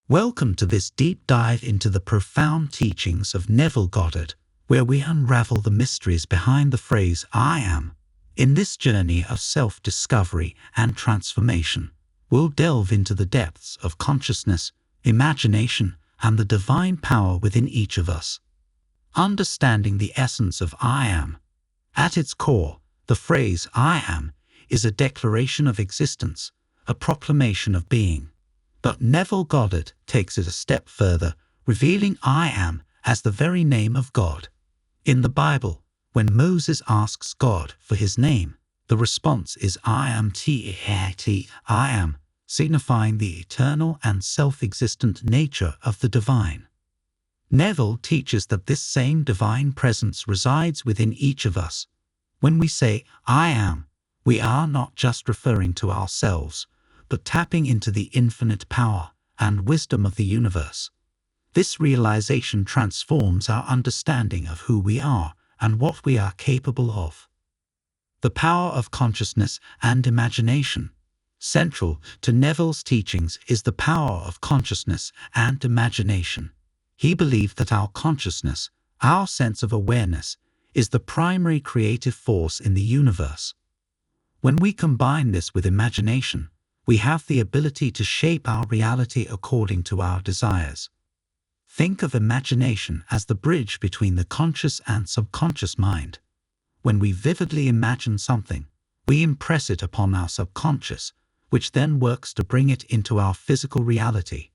Welcome to this deep dive into the profound teachings of Neville Goddard, where we unravel the mysteries behind the phrase "I am." In this journey of self-discovery and transformation, we'll delve into the depths of consciousness, imagination, and the divine power within each of us. Understanding the essence of "I am." At its core, the phrase "I am" is a declaration of existence, a proclamation of being. But Neville Goddard takes it a step further, revealing "I am" as the very name of God. In the Bible, when Moses asks God for his name, the response is "I am I am," signifying the eternal and self-existent nature of the divine. Neville teaches that this same divine presence resides within each of us. When we say "I am," we are not just referring to ourselves, but tapping into the infinite power and wisdom of the universe. This realization transforms our understanding of who we are and what we are capable of. The power of consciousness and imagination. Central to Neville's teachings is the power of consciousness and imagination. He believed that our consciousness, our sense of awareness, is the primary creative force in the universe. When we combine this with imagination, we have the ability to shape our reality according to our desires. Think of imagination as the bridge between the conscious and subconscious mind. When we vividly imagine something, we impress it upon our subconscious, which then works to bring it into our physical reality.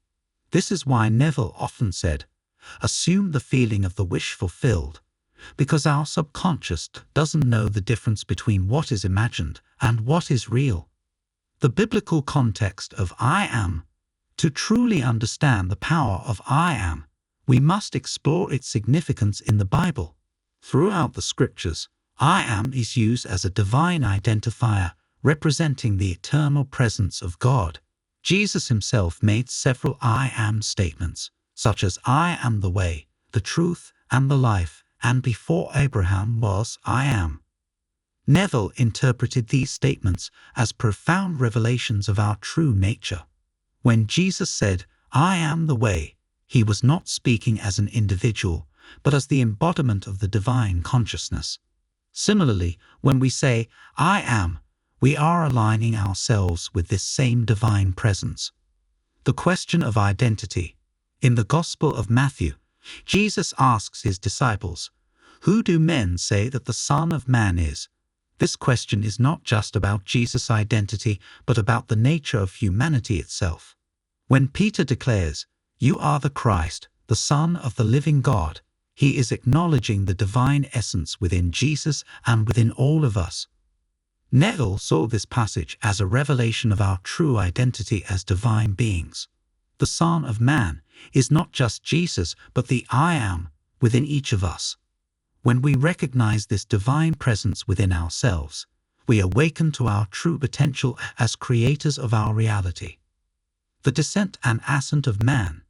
This is why Neville often said, "Assume the feeling of the wish fulfilled," because our subconscious doesn't know the difference between what is imagined and what is real. The biblical context of "I am." To truly understand the power of "I am," we must explore its significance in the Bible. Throughout the scriptures, "I am" is used as a divine identifier, representing the eternal presence of God. Jesus himself made several "I am" statements, such as "I am the way, the truth, and the life," and "before Abraham was, I am." Neville interpreted these statements as profound revelations of our true nature. When Jesus said, "I am the way," he was not speaking as an individual, but as the embodiment of the divine consciousness. Similarly, when we say, "I am," we are aligning ourselves with this same divine presence. The question of identity. In the Gospel of Matthew, Jesus asks his disciples, "Who do men say that the Son of Man is?" This question is not just about Jesus' identity, but about the nature of humanity itself. When Peter declares, "You are the Christ, the Son of the living God," he is acknowledging the divine essence within Jesus and within all of us. Neville saw this passage as a revelation of our true identity as divine beings. The Son of Man is not just Jesus, but the "I am" within each of us. When we recognize this divine presence within ourselves, we awaken to our true potential as creators of our reality. The descent and ascent of man.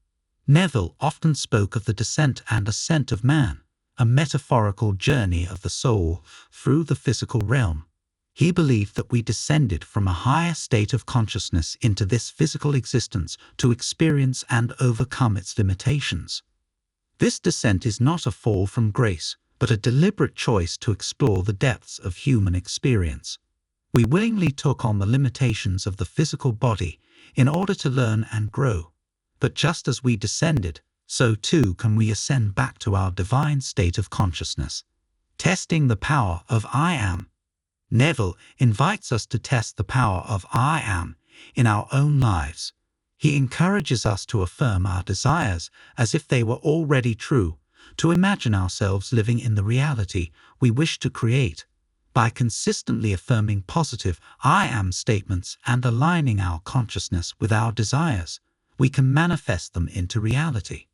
Neville often spoke of the descent and ascent of man, a metaphorical journey of the soul through the physical realm. He believed that we descended from a higher state of consciousness into this physical existence to experience and overcome its limitations. This descent is not a fall from grace, but a deliberate choice to explore the depths of human experience. We willingly took on the limitations of the physical body in order to learn and grow. But just as we descended, so too can we ascend back to our divine state of consciousness. Testing the power of "I am." Neville invites us to test the power of "I am" in our own lives. He encourages us to affirm our desires as if they were already true, to imagine ourselves living in the reality we wish to create. By consistently affirming positive "I am" statements and aligning our consciousness with our desires, we can manifest them into reality.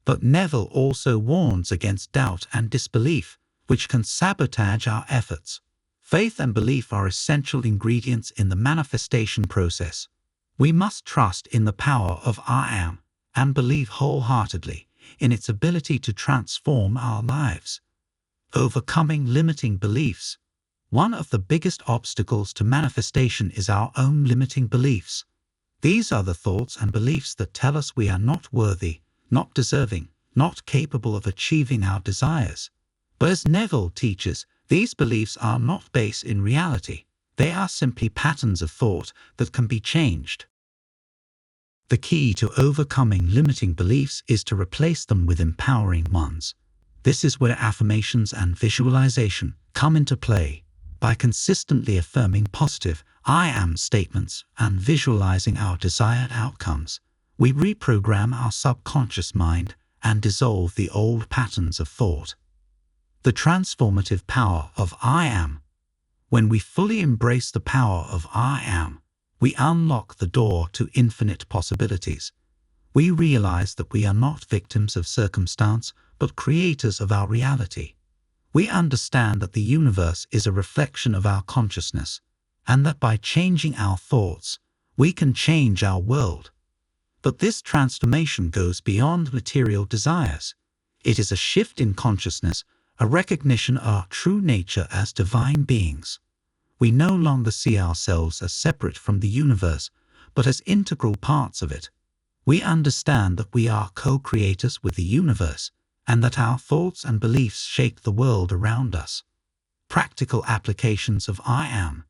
But Neville also warns against doubt and disbelief, which can sabotage our efforts. Faith and belief are essential ingredients in the manifestation process. We must trust in the power of "I am" and believe wholeheartedly in its ability to transform our lives. Overcoming limiting beliefs. One of the biggest obstacles to manifestation is our own limiting beliefs. These are the thoughts and beliefs that tell us we are not worthy, not deserving, not capable of achieving our desires. But as Neville teaches, these beliefs are not based in reality. They are simply patterns of thought that can be changed. The key to overcoming limiting beliefs is to replace them with empowering ones. This is where affirmations and visualization come into play. By consistently affirming positive "I am" statements and visualizing our desired outcomes, we reprogram our subconscious mind and dissolve the old patterns of thought. The transformative power of "I am." When we fully embrace the power of "I am," we unlock the door to infinite possibilities. We realize that we are not victims of circumstance, but creators of our reality. We understand that the universe is a reflection of our consciousness, and that by changing our thoughts, we can change our world. But this transformation goes beyond material desires. It is a shift in consciousness, a recognition of our true nature as divine beings. We no longer see ourselves as separate from the universe, but as integral parts of it. We understand that we are co-creators with the universe, and that our thoughts and beliefs shape the world around us. Practical applications of "I am."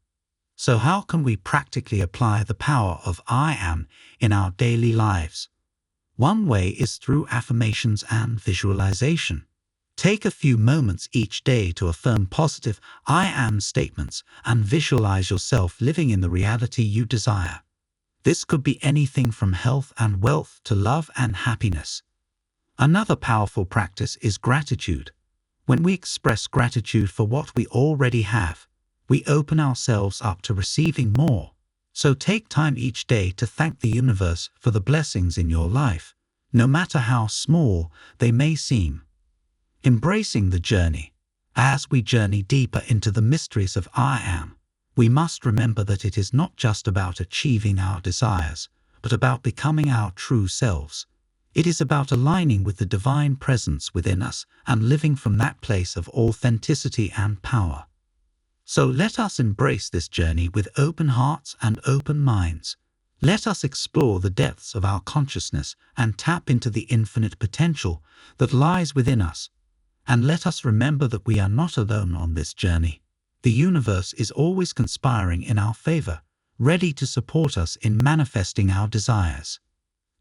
So how can we practically apply the power of "I am" in our daily lives? One way is through affirmations and visualization. Take a few moments each day to affirm positive "I am" statements and visualize yourself living in the reality you desire. This could be anything from health and wealth to love and happiness. Another powerful practice is gratitude. When we express gratitude for what we already have, we open ourselves up to receiving more. So take time each day to thank the universe for the blessings in your life, no matter how small they may seem. Embracing the journey. As we journey deeper into the mysteries of "I am," we must remember that it is not just about achieving our desires, but about becoming our true selves. It is about aligning with the divine presence within us and living from that place of authenticity and power. So let us embrace this journey with open hearts and open minds. Let us explore the depths of our consciousness and tap into the infinite potential that lies within us. And let us remember that we are not alone on this journey. The universe is always conspiring in our favor, ready to support us in manifesting our desires.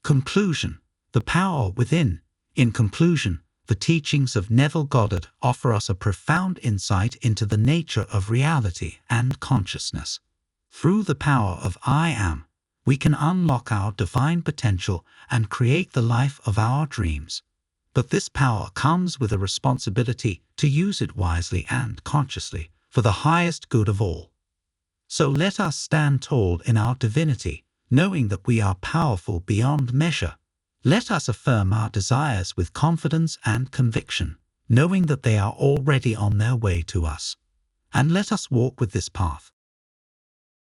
Conclusion. The power within. In conclusion, the teachings of Neville Goddard offer us a profound insight into the nature of reality and consciousness. Through the power of "I am," we can unlock our divine potential and create the life of our dreams. But this power comes with a responsibility to use it wisely and consciously for the highest good of all. So let us stand tall in our divinity, knowing that we are powerful beyond measure. Let us affirm our desires with confidence and conviction, knowing that they are already on their way to us. And let us walk with this path,